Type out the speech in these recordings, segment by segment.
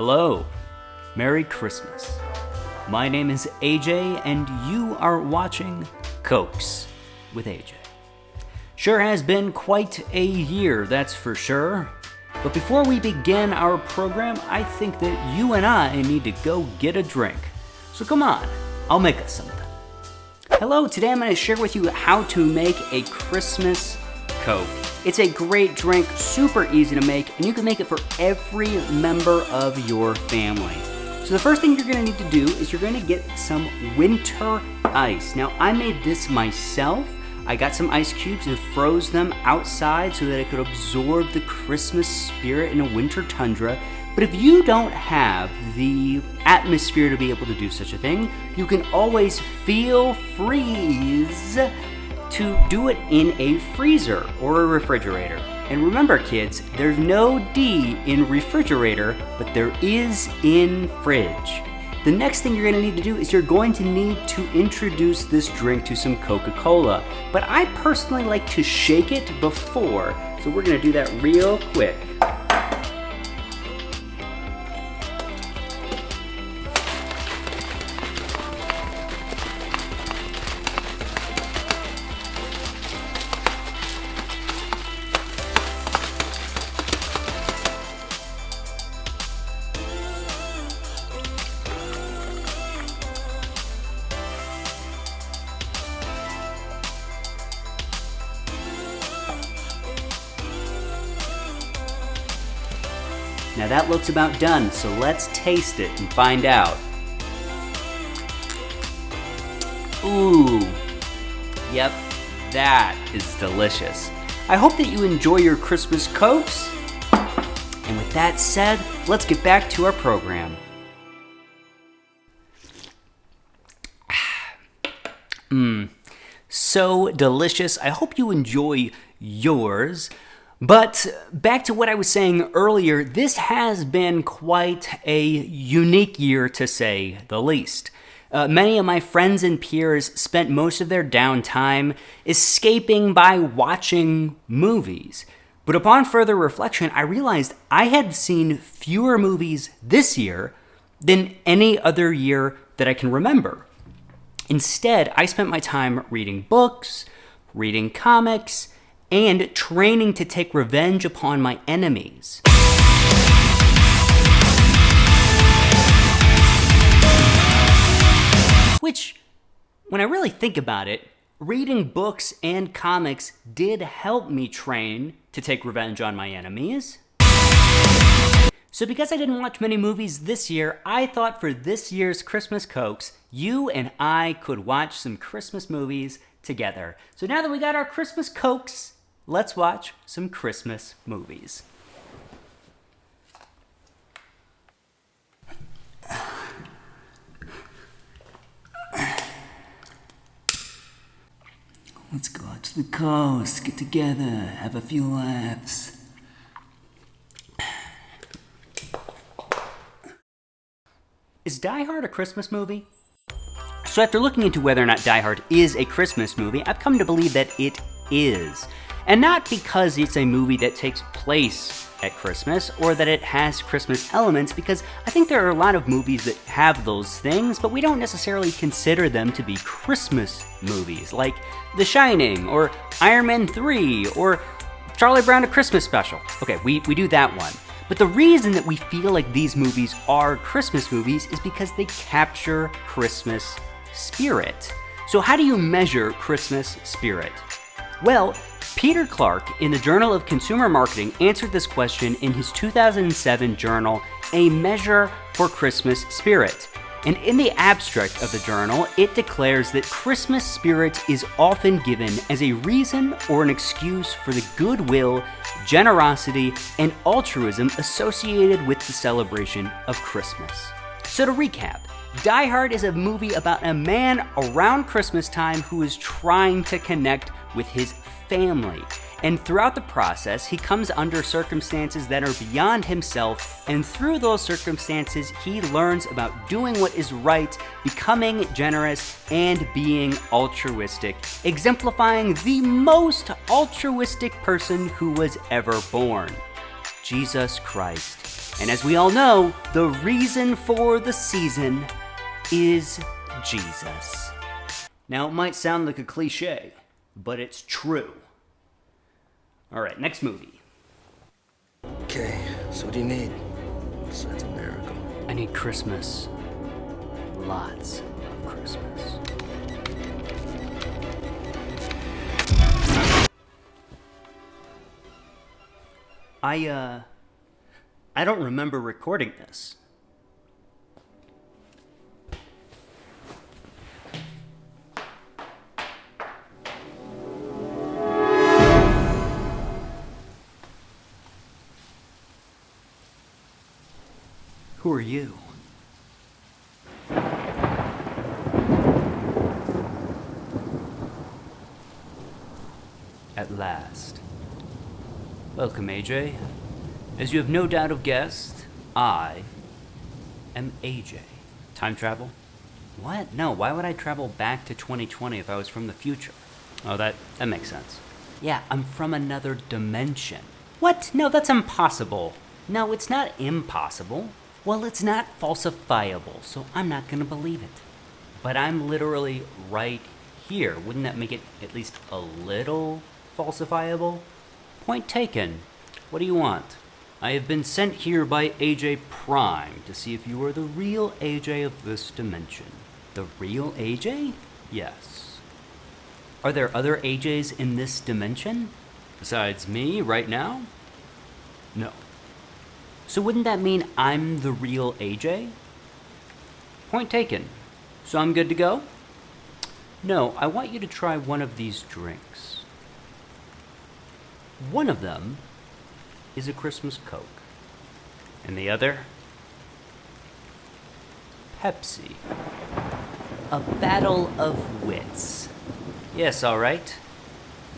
Hello, Merry Christmas. My name is AJ, and you are watching Cokes with AJ. Sure has been quite a year, that's for sure. But before we begin our program, I think that you and I need to go get a drink. So come on, I'll make us something. Hello, today I'm going to share with you how to make a Christmas Coke. It's a great drink, super easy to make, and you can make it for every member of your family. So the first thing you're going to need to do is you're going to get some winter ice. Now, I made this myself. I got some ice cubes and froze them outside so that it could absorb the Christmas spirit in a winter tundra. But if you don't have the atmosphere to be able to do such a thing, you can always feel freeze to do it in a freezer or a refrigerator. And remember, kids, there's no D in refrigerator, but there is in fridge. The next thing you're going to need to do is you're going to need to introduce this drink to some Coca-Cola. But I personally like to shake it before, so we're going to do that real quick. Now that looks about done, so let's taste it and find out. Ooh, yep, that is delicious. I hope that you enjoy your Christmas Cokes. And with that said, let's get back to our program. So delicious. I hope you enjoy yours. But back to what I was saying earlier, this has been quite a unique year to say the least. Many of my friends and peers spent most of their downtime escaping by watching movies. But upon further reflection, I realized I had seen fewer movies this year than any other year that I can remember. Instead, I spent my time reading books, reading comics, and training to take revenge upon my enemies. Which, when I really think about it, reading books and comics did help me train to take revenge on my enemies. So because I didn't watch many movies this year, I thought for this year's Christmas Cokes, you and I could watch some Christmas movies together. So now that we got our Christmas Cokes, let's watch some Christmas movies. Let's go out to the coast, get together, have a few laughs. Is Die Hard a Christmas movie? So after looking into whether or not Die Hard is a Christmas movie, I've come to believe that it is. And not because it's a movie that takes place at Christmas or that it has Christmas elements, because I think there are a lot of movies that have those things, but we don't necessarily consider them to be Christmas movies, like The Shining, or Iron Man 3, or Charlie Brown A Christmas Special. Okay, we do that one. But the reason that we feel like these movies are Christmas movies is because they capture Christmas spirit. So how do you measure Christmas spirit? Well, Peter Clark in the Journal of Consumer Marketing answered this question in his 2007 journal, A Measure for Christmas Spirit. And in the abstract of the journal, it declares that Christmas spirit is often given as a reason or an excuse for the goodwill, generosity, and altruism associated with the celebration of Christmas. So to recap, Die Hard is a movie about a man around Christmas time who is trying to connect with his family. And throughout the process, he comes under circumstances that are beyond himself, and through those circumstances, he learns about doing what is right, becoming generous, and being altruistic, exemplifying the most altruistic person who was ever born, Jesus Christ. And as we all know, the reason for the season is Jesus. Now, it might sound like a cliche, but it's true. All right, next movie. Okay, so what do you need besides a miracle? I need Christmas. Lots of Christmas. I don't remember recording this. Who are you? At last. Welcome, AJ. As you have no doubt have guessed, I am AJ. Time travel? What? No, why would I travel back to 2020 if I was from the future? Oh, that makes sense. Yeah, I'm from another dimension. What? No, that's impossible. No, it's not impossible. Well, it's not falsifiable, so I'm not gonna believe it. But I'm literally right here. Wouldn't that make it at least a little falsifiable? Point taken. What do you want? I have been sent here by AJ Prime to see if you are the real AJ of this dimension. The real AJ? Yes. Are there other AJs in this dimension? Besides me, right now? No. So wouldn't that mean I'm the real AJ? Point taken. So I'm good to go? No, I want you to try one of these drinks. One of them is a Christmas Coke. And the other? Pepsi. A battle of wits. Yes, all right.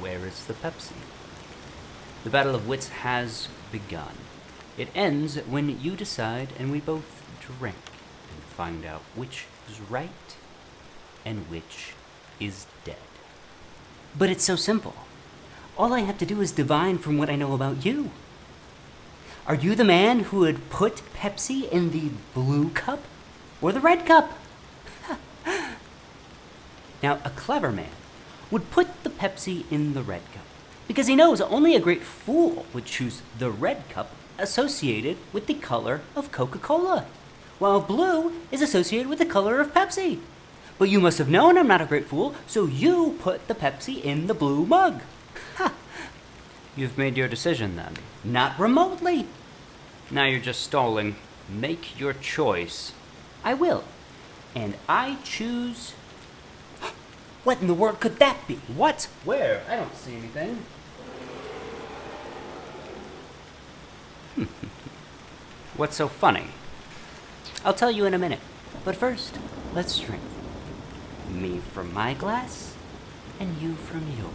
Where is the Pepsi? The battle of wits has begun. It ends when you decide and we both drink and find out which is right and which is dead. But it's so simple. All I have to do is divine from what I know about you. Are you the man who would put Pepsi in the blue cup or the red cup? Now, a clever man would put the Pepsi in the red cup because he knows only a great fool would choose the red cup associated with the color of Coca-Cola, while blue is associated with the color of Pepsi. But you must have known I'm not a great fool, so you put the Pepsi in the blue mug. Ha! You've made your decision then. Not remotely. Now you're just stalling. Make your choice. I will. And I choose... What in the world could that be? What? Where? I don't see anything. What's so funny? I'll tell you in a minute. But first, let's drink. Me from my glass, and you from yours.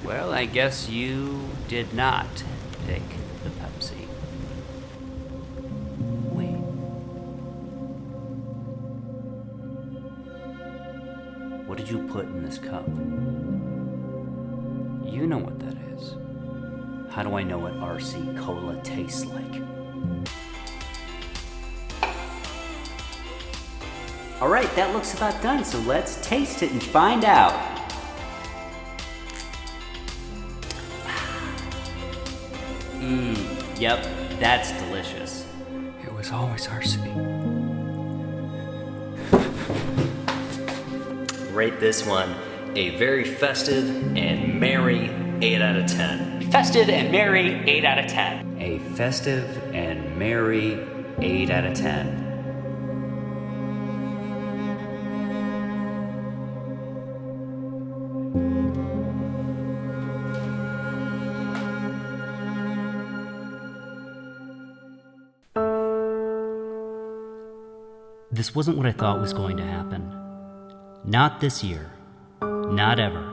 Well, I guess you did not pick the Pepsi. Wait. What did you put in this cup? You know what that is. How do I know what RC Cola tastes like? Alright, that looks about done, so let's taste it and find out. Yep, that's delicious. It was always RC. Rate this one a very festive and merry 8 out of 10. Festive and merry 8 out of 10. A festive and merry 8 out of 10. This wasn't what I thought was going to happen. Not this year. Not ever.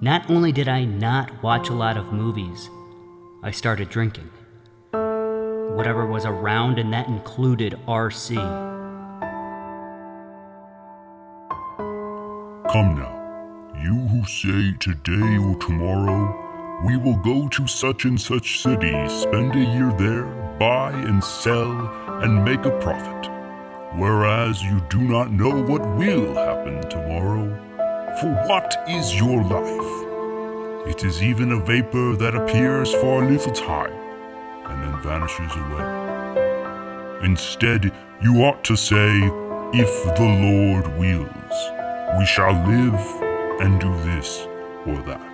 Not only did I not watch a lot of movies, I started drinking. Whatever was around, and that included RC. Come now. You who say today or tomorrow, we will go to such and such city, spend a year there, buy and sell, and make a profit. Whereas you do not know what will happen tomorrow. For what is your life? It is even a vapor that appears for a little time, and then vanishes away. Instead, you ought to say, if the Lord wills, we shall live and do this or that.